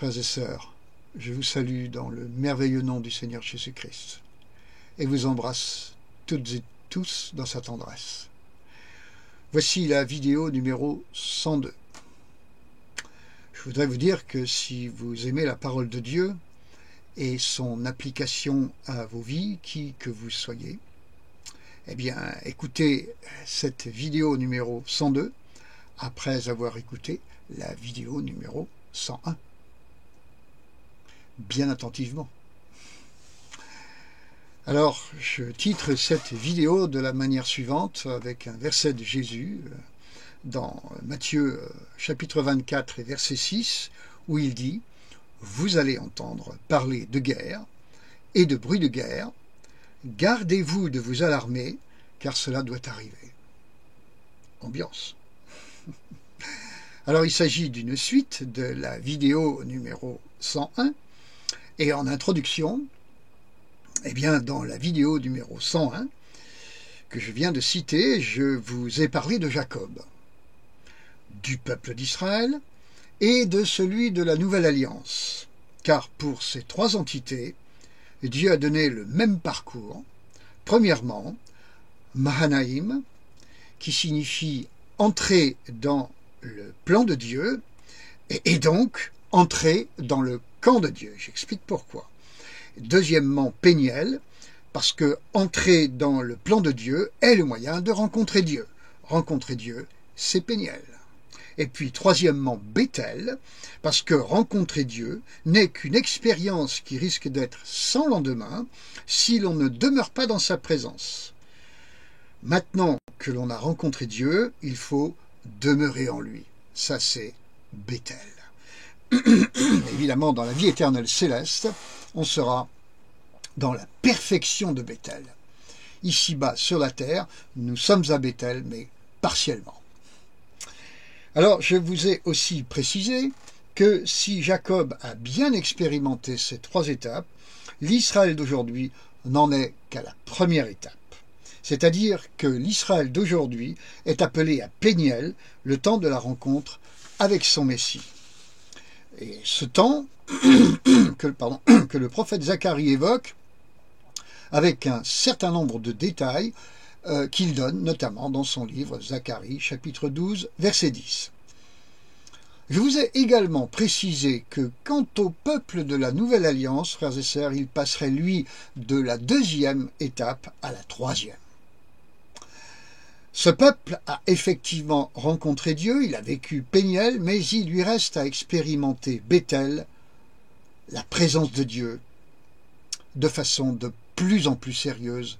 Frères et sœurs, je vous salue dans le merveilleux nom du Seigneur Jésus-Christ et vous embrasse toutes et tous dans sa tendresse. Voici la vidéo numéro 102. Je voudrais vous dire que si vous aimez la parole de Dieu et son application à vos vies, qui que vous soyez, eh bien, écoutez cette vidéo numéro 102 après avoir écouté la vidéo numéro 101. Bien attentivement. Alors, je titre cette vidéo de la manière suivante, avec un verset de Jésus, dans Matthieu chapitre 24 et verset 6, où il dit « Vous allez entendre parler de guerre et de bruit de guerre. Gardez-vous de vous alarmer, car cela doit arriver. » Ambiance. Alors, il s'agit d'une suite de la vidéo numéro 101. Et en introduction, eh bien, dans la vidéo numéro 101, que je viens de citer, je vous ai parlé de Jacob, du peuple d'Israël et de celui de la Nouvelle Alliance. Car pour ces trois entités, Dieu a donné le même parcours. Premièrement, Mahanaïm, qui signifie entrer dans le plan de Dieu, et donc entrer dans le camp de Dieu. J'explique pourquoi. Deuxièmement, Péniel, parce que entrer dans le plan de Dieu est le moyen de rencontrer Dieu. Rencontrer Dieu, c'est Péniel. Et puis, troisièmement, Béthel, parce que rencontrer Dieu n'est qu'une expérience qui risque d'être sans lendemain si l'on ne demeure pas dans sa présence. Maintenant que l'on a rencontré Dieu, il faut demeurer en lui. Ça, c'est Béthel. Évidemment, dans la vie éternelle céleste, on sera dans la perfection de Béthel. Ici-bas, sur la terre, nous sommes à Béthel, mais partiellement. Alors, je vous ai aussi précisé que si Jacob a bien expérimenté ces trois étapes, l'Israël d'aujourd'hui n'en est qu'à la première étape. C'est-à-dire que l'Israël d'aujourd'hui est appelé à Péniel, le temps de la rencontre avec son Messie. Et ce temps que le prophète Zacharie évoque avec un certain nombre de détails qu'il donne notamment dans son livre Zacharie chapitre 12 verset 10. Je vous ai également précisé que quant au peuple de la Nouvelle Alliance, frères et sœurs, il passerait lui de la deuxième étape à la troisième. Ce peuple a effectivement rencontré Dieu, il a vécu Péniel, mais il lui reste à expérimenter Béthel, la présence de Dieu, de façon de plus en plus sérieuse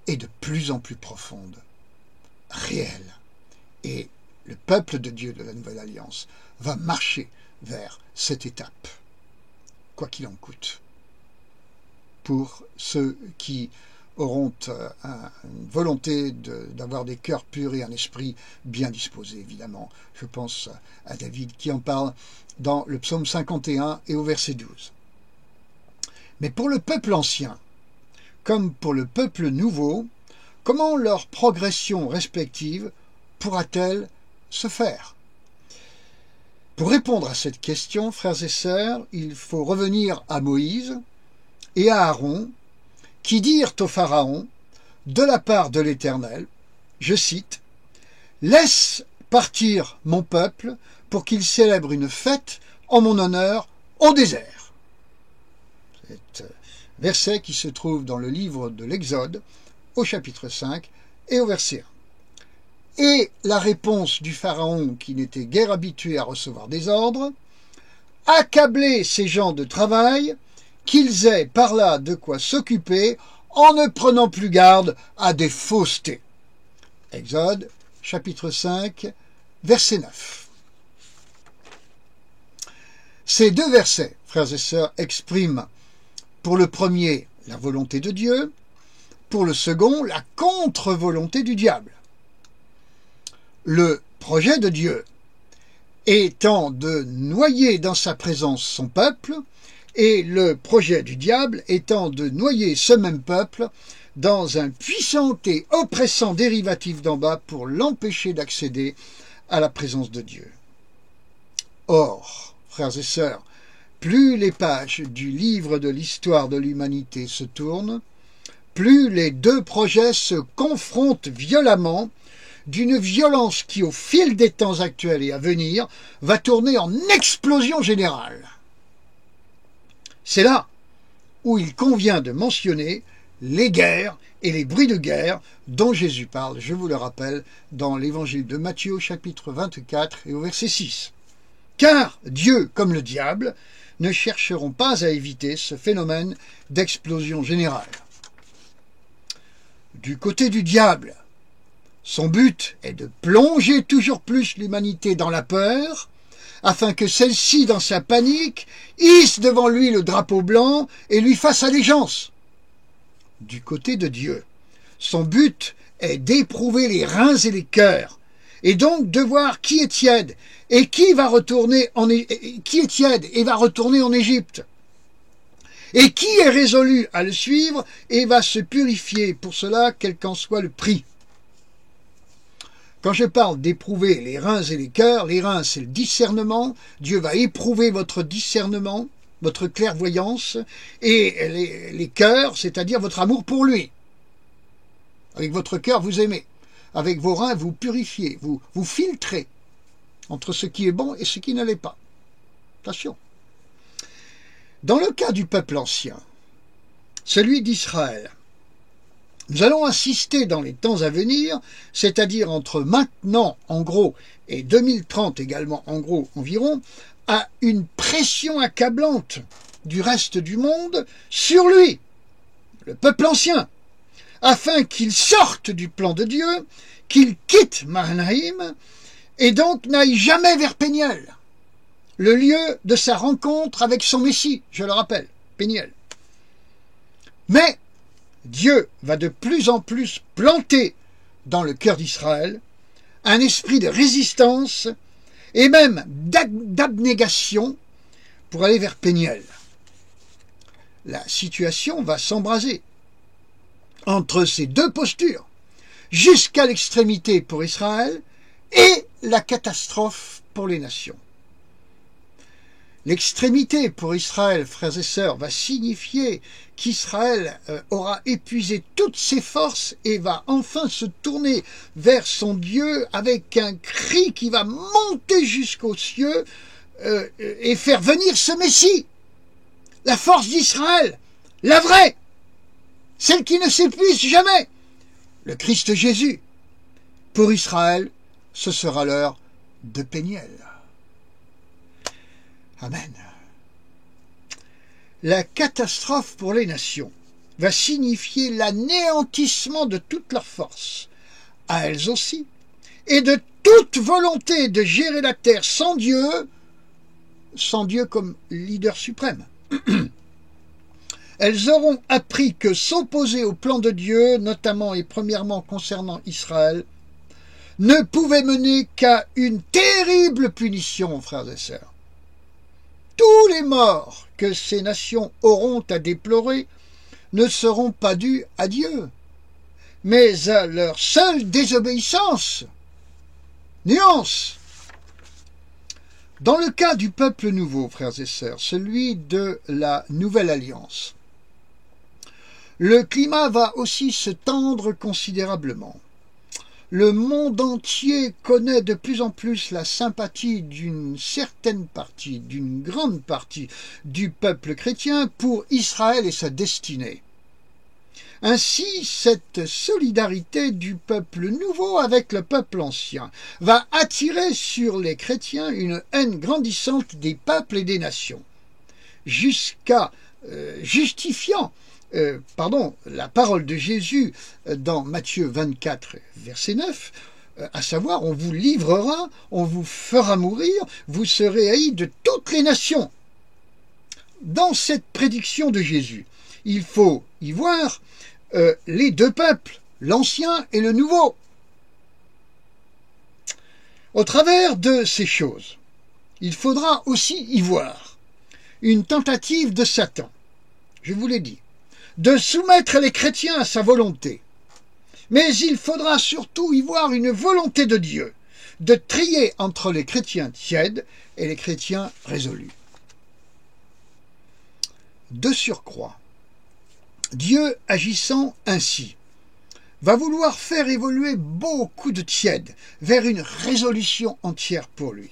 et de plus en plus profonde, réelle. Et le peuple de Dieu de la Nouvelle Alliance va marcher vers cette étape, quoi qu'il en coûte. Pour ceux qui auront une volonté d'avoir des cœurs purs et un esprit bien disposé, évidemment. Je pense à David qui en parle dans le psaume 51 et au verset 12. Mais pour le peuple ancien, comme pour le peuple nouveau, comment leur progression respective pourra-t-elle se faire? Pour répondre à cette question, frères et sœurs, il faut revenir à Moïse et à Aaron, qui dirent au Pharaon, de la part de l'Éternel, je cite, « Laisse partir mon peuple pour qu'il célèbre une fête en mon honneur au désert. » C'est un verset qui se trouve dans le livre de l'Exode, au chapitre 5 et au verset 1. Et la réponse du Pharaon, qui n'était guère habitué à recevoir des ordres, « Accabler ces gens de travail, qu'ils aient par là de quoi s'occuper en ne prenant plus garde à des faussetés. » Exode, chapitre 5, verset 9. Ces deux versets, frères et sœurs, expriment pour le premier la volonté de Dieu, pour le second la contre-volonté du diable. Le projet de Dieu étant de noyer dans sa présence son peuple, et le projet du diable étant de noyer ce même peuple dans un puissant et oppressant dérivatif d'en bas pour l'empêcher d'accéder à la présence de Dieu. Or, frères et sœurs, plus les pages du livre de l'histoire de l'humanité se tournent, plus les deux projets se confrontent violemment, d'une violence qui, au fil des temps actuels et à venir, va tourner en explosion générale. C'est là où il convient de mentionner les guerres et les bruits de guerre dont Jésus parle, je vous le rappelle, dans l'évangile de Matthieu au chapitre 24 et au verset 6. Car Dieu, comme le diable, ne chercheront pas à éviter ce phénomène d'explosion générale. Du côté du diable, son but est de plonger toujours plus l'humanité dans la peur, afin que celle-ci, dans sa panique, hisse devant lui le drapeau blanc et lui fasse allégeance. Du côté de Dieu, son but est d'éprouver les reins et les cœurs, et donc de voir qui est tiède et qui est tiède et va retourner en Égypte, et qui est résolu à le suivre et va se purifier pour cela, quel qu'en soit le prix. Quand je parle d'éprouver les reins et les cœurs, les reins c'est le discernement, Dieu va éprouver votre discernement, votre clairvoyance, et les cœurs, c'est-à-dire votre amour pour lui. Avec votre cœur, vous aimez. Avec vos reins, vous purifiez, vous filtrez entre ce qui est bon et ce qui ne l'est pas. Attention. Dans le cas du peuple ancien, celui d'Israël, nous allons assister dans les temps à venir, c'est-à-dire entre maintenant, en gros, et 2030 également, en gros, environ, à une pression accablante du reste du monde sur lui, le peuple ancien, afin qu'il sorte du plan de Dieu, qu'il quitte Mahanaïm, et donc n'aille jamais vers Péniel, le lieu de sa rencontre avec son Messie, je le rappelle, Péniel. Mais Dieu va de plus en plus planter dans le cœur d'Israël un esprit de résistance et même d'abnégation pour aller vers Péniel. La situation va s'embraser entre ces deux postures, jusqu'à l'extrémité pour Israël et la catastrophe pour les nations. L'extrémité pour Israël, frères et sœurs, va signifier qu'Israël aura épuisé toutes ses forces et va enfin se tourner vers son Dieu avec un cri qui va monter jusqu'aux cieux et faire venir ce Messie, la force d'Israël, la vraie, celle qui ne s'épuise jamais, le Christ Jésus. Pour Israël, ce sera l'heure de Péniel. Amen. La catastrophe pour les nations va signifier l'anéantissement de toutes leurs forces, à elles aussi, et de toute volonté de gérer la terre sans Dieu comme leader suprême. Elles auront appris que s'opposer au plan de Dieu, notamment et premièrement concernant Israël, ne pouvait mener qu'à une terrible punition, frères et sœurs. Tous les morts que ces nations auront à déplorer ne seront pas dus à Dieu, mais à leur seule désobéissance. Nuance. Dans le cas du peuple nouveau, frères et sœurs, celui de la nouvelle alliance, le climat va aussi se tendre considérablement. Le monde entier connaît de plus en plus la sympathie d'une certaine partie, d'une grande partie du peuple chrétien pour Israël et sa destinée. Ainsi, cette solidarité du peuple nouveau avec le peuple ancien va attirer sur les chrétiens une haine grandissante des peuples et des nations, jusqu'à justifiant la parole de Jésus dans Matthieu 24, verset 9, à savoir, on vous livrera, on vous fera mourir, vous serez haïs de toutes les nations. Dans cette prédiction de Jésus, il faut y voir les deux peuples, l'ancien et le nouveau. Au travers de ces choses, il faudra aussi y voir une tentative de Satan, je vous l'ai dit, de soumettre les chrétiens à sa volonté. Mais il faudra surtout y voir une volonté de Dieu, de trier entre les chrétiens tièdes et les chrétiens résolus. De surcroît, Dieu agissant ainsi va vouloir faire évoluer beaucoup de tièdes vers une résolution entière pour lui.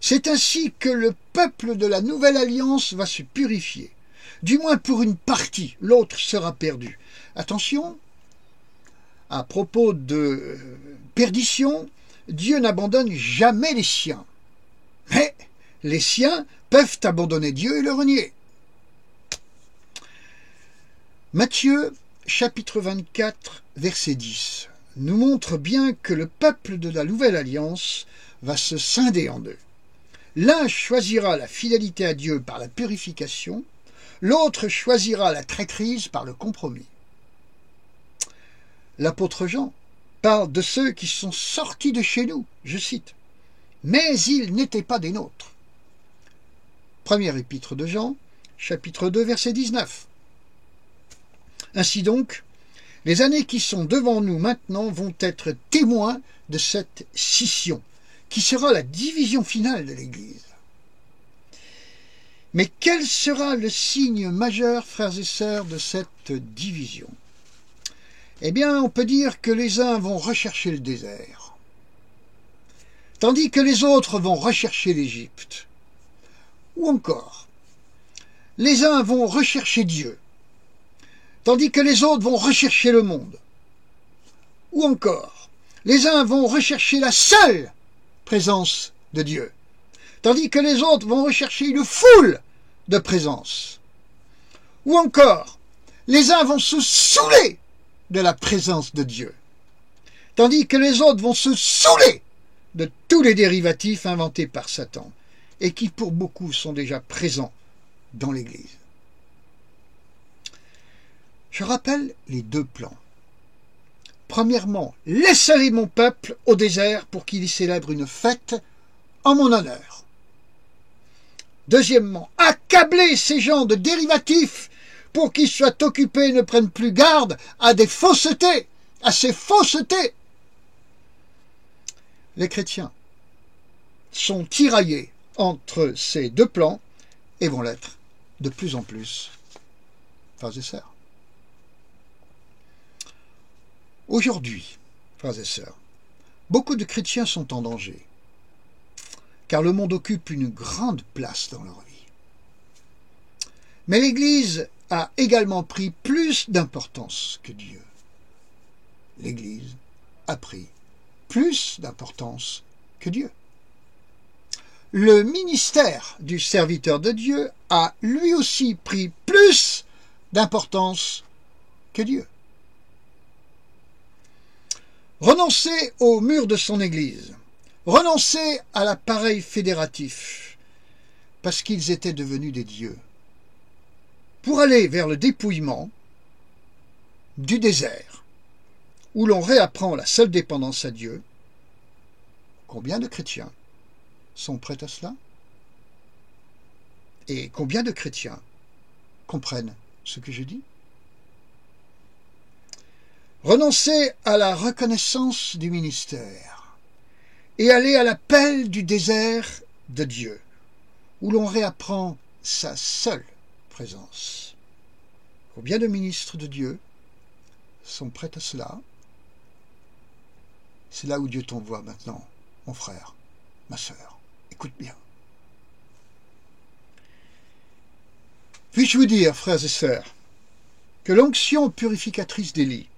C'est ainsi que le peuple de la nouvelle alliance va se purifier. Du moins pour une partie, l'autre sera perdu. Attention, à propos de perdition, Dieu n'abandonne jamais les siens. Mais les siens peuvent abandonner Dieu et le renier. Matthieu, chapitre 24, verset 10, nous montre bien que le peuple de la nouvelle alliance va se scinder en deux. L'un choisira la fidélité à Dieu par la purification, l'autre choisira la traîtrise par le compromis. L'apôtre Jean parle de ceux qui sont sortis de chez nous, je cite, « mais ils n'étaient pas des nôtres ». Première épître de Jean, chapitre 2, verset 19. Ainsi donc, les années qui sont devant nous maintenant vont être témoins de cette scission, qui sera la division finale de l'Église. Mais quel sera le signe majeur, frères et sœurs, de cette division? Eh bien, on peut dire que les uns vont rechercher le désert, tandis que les autres vont rechercher l'Égypte. Ou encore, les uns vont rechercher Dieu, tandis que les autres vont rechercher le monde. Ou encore, les uns vont rechercher la seule présence de Dieu, tandis que les autres vont rechercher une foule de présences. Ou encore, les uns vont se saouler de la présence de Dieu, tandis que les autres vont se saouler de tous les dérivatifs inventés par Satan, et qui pour beaucoup sont déjà présents dans l'Église. Je rappelle les deux plans. Premièrement, laisse aller mon peuple au désert pour qu'il y célèbre une fête en mon honneur. Deuxièmement, accabler ces gens de dérivatifs pour qu'ils soient occupés et ne prennent plus garde à des faussetés, à ces faussetés. Les chrétiens sont tiraillés entre ces deux plans et vont l'être de plus en plus, frères et sœurs. Aujourd'hui, frères et sœurs, beaucoup de chrétiens sont en danger, car le monde occupe une grande place dans leur vie. Mais l'Église a également pris plus d'importance que Dieu. L'Église a pris plus d'importance que Dieu. Le ministère du serviteur de Dieu a lui aussi pris plus d'importance que Dieu. Renoncer au mur de son Église, renoncer à l'appareil fédératif, parce qu'ils étaient devenus des dieux, pour aller vers le dépouillement du désert, où l'on réapprend la seule dépendance à Dieu. Combien de chrétiens sont prêts à cela? Et combien de chrétiens comprennent ce que je dis? Renoncer à la reconnaissance du ministère et aller à l'appel du désert de Dieu, où l'on réapprend sa seule présence. Combien de ministres de Dieu sont prêts à cela? C'est là où Dieu t'envoie maintenant, mon frère, ma sœur. Écoute bien. Puis-je vous dire, frères et sœurs, que l'onction purificatrice d'Élie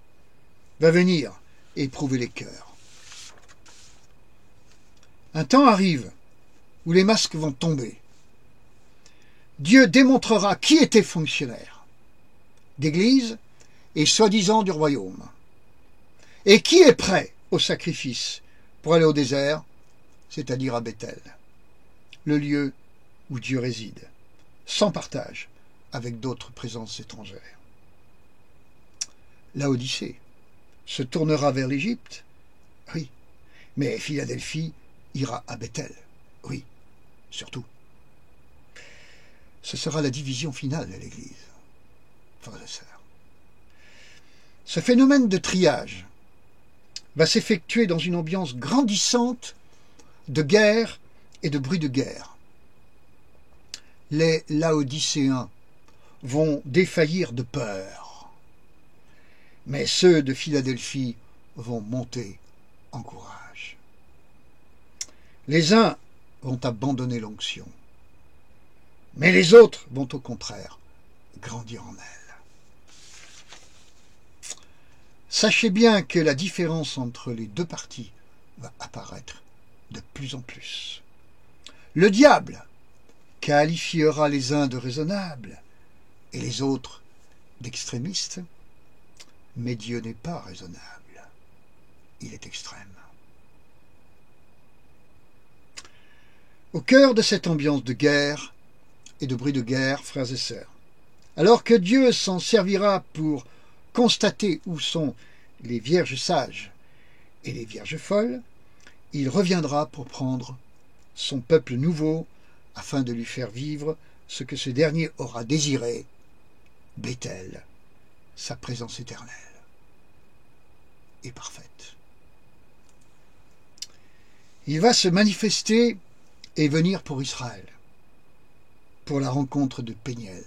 va venir éprouver les cœurs. Un temps arrive où les masques vont tomber. Dieu démontrera qui était fonctionnaire d'Église et soi-disant du royaume, et qui est prêt au sacrifice pour aller au désert, c'est-à-dire à Bethel, le lieu où Dieu réside, sans partage avec d'autres présences étrangères. Laodicée se tournera vers l'Égypte, oui, mais Philadelphie ira à Bethel, oui, surtout. Ce sera la division finale de l'Église, frères et sœurs. Ce phénomène de triage va s'effectuer dans une ambiance grandissante de guerre et de bruit de guerre. Les Laodicéens vont défaillir de peur, mais ceux de Philadelphie vont monter en courage. Les uns vont abandonner l'onction, mais les autres vont au contraire grandir en elle. Sachez bien que la différence entre les deux parties va apparaître de plus en plus. Le diable qualifiera les uns de raisonnables et les autres d'extrémistes, mais Dieu n'est pas raisonnable, il est extrême. Au cœur de cette ambiance de guerre et de bruit de guerre, frères et sœurs, alors que Dieu s'en servira pour constater où sont les vierges sages et les vierges folles, il reviendra pour prendre son peuple nouveau afin de lui faire vivre ce que ce dernier aura désiré, Béthel, sa présence éternelle et parfaite. Il va se manifester et venir pour Israël, pour la rencontre de Péniel,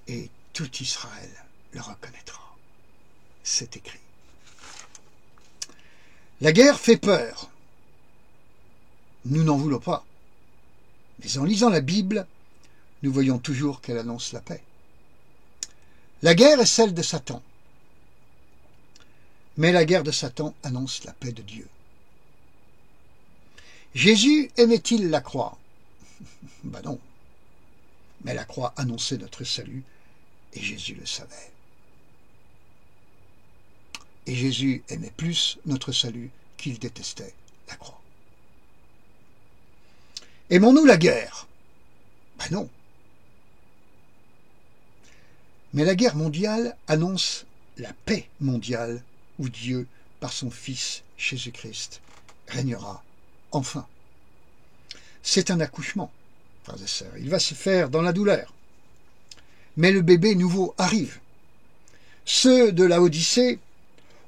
et tout Israël le reconnaîtra. C'est écrit. La guerre fait peur. Nous n'en voulons pas. Mais en lisant la Bible, nous voyons toujours qu'elle annonce la paix. La guerre est celle de Satan. Mais la guerre de Satan annonce la paix de Dieu. Jésus aimait-il la croix? Ben non. Mais la croix annonçait notre salut, et Jésus le savait. Et Jésus aimait plus notre salut qu'il détestait la croix. Aimons-nous la guerre? Ben non. Mais la guerre mondiale annonce la paix mondiale où Dieu, par son Fils Jésus-Christ, régnera enfin. C'est un accouchement, frères et sœurs. Il va se faire dans la douleur. Mais le bébé nouveau arrive. Ceux de la Odyssée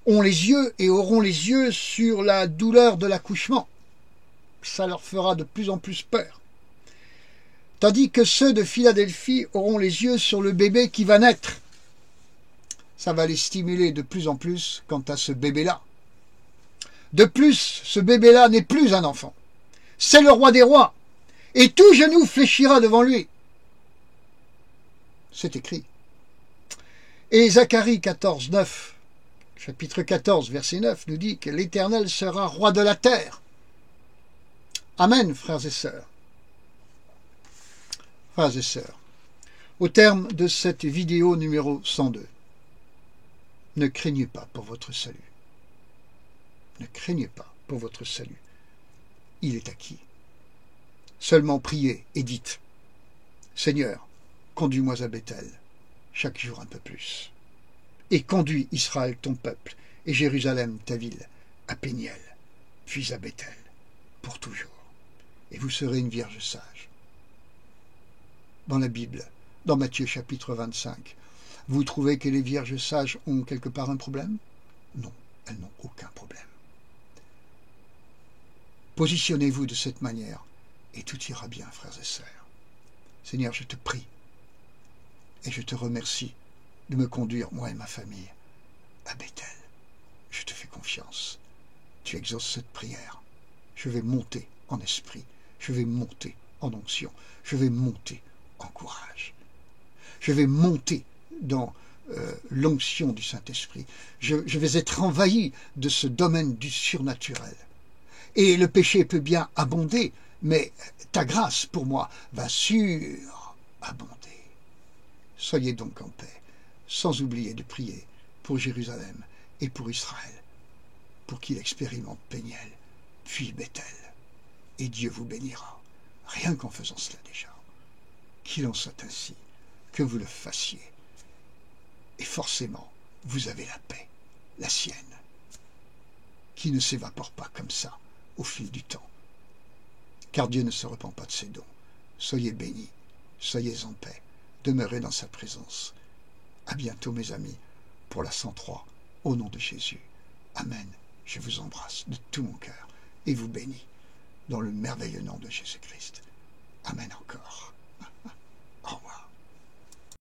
ont les yeux et auront les yeux sur la douleur de l'accouchement. Ça leur fera de plus en plus peur. Tandis que ceux de Philadelphie auront les yeux sur le bébé qui va naître. Ça va les stimuler de plus en plus quant à ce bébé-là. De plus, ce bébé-là n'est plus un enfant. C'est le roi des rois. Et tout genou fléchira devant lui. C'est écrit. Et Zacharie 14, 9, chapitre 14, verset 9, nous dit que l'Éternel sera roi de la terre. Amen, frères et sœurs. Frères et sœurs, au terme de cette vidéo numéro 102, ne craignez pas pour votre salut. Ne craignez pas pour votre salut. Il est acquis. Seulement priez et dites, Seigneur, conduis-moi à Béthel, chaque jour un peu plus. Et conduis Israël ton peuple, et Jérusalem ta ville, à Péniel, puis à Béthel, pour toujours. Et vous serez une vierge sage. Dans la Bible, dans Matthieu chapitre 25, vous trouvez que les vierges sages ont quelque part un problème? Non, elles n'ont aucun problème. Positionnez-vous de cette manière, et tout ira bien, frères et sœurs. Seigneur, je te prie, et je te remercie de me conduire, moi et ma famille, à Béthel. Je te fais confiance. Tu exauces cette prière. Je vais monter en esprit. Je vais monter en onction. Je vais monter en courage. Je vais monter dans l'onction du Saint-Esprit. Je vais être envahi de ce domaine du surnaturel. Et le péché peut bien abonder, mais ta grâce pour moi va surabonder. Soyez donc en paix, sans oublier de prier pour Jérusalem et pour Israël, pour qu'il expérimente Péniel, puis Béthel. Et Dieu vous bénira, rien qu'en faisant cela déjà. Qu'il en soit ainsi, que vous le fassiez. Et forcément, vous avez la paix, la sienne, qui ne s'évapore pas comme ça au fil du temps. Car Dieu ne se repent pas de ses dons. Soyez bénis, soyez en paix, demeurez dans sa présence. À bientôt mes amis, pour la 103, au nom de Jésus. Amen. Je vous embrasse de tout mon cœur et vous bénis dans le merveilleux nom de Jésus-Christ. Amen encore.